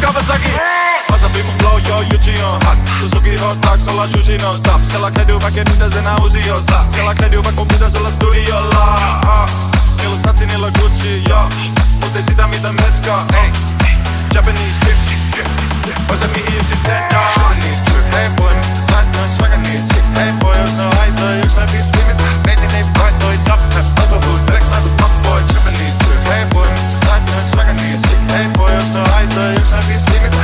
Kawasaki. Wasabi mun flow, yo, Yuji on hot. Suzuki hot dogs, ollaan sushi non stop. Selakledu vaikka pitäis enää usiosta. Selakledu vaikka mun pitäis olla studiolla. Niillä on Sachi, niillä on Gucci, jo. Mut ei sitä mitä metskaa, ei. Japanese drip, ois se mihin just sitten, Japanese drip, hey boy, miksi sä sait noin swagger niin sick? Hey boy, jos ne on haitoi, yks noin viis pimit. Meitin ei vaitoi, dub taps, autohood, flex like a fuckboy. Japanese drip, hey boy, miksi sä sait noin swagger niin sick? Hey boy, jos ne on haitoi, yks noin viis pimit.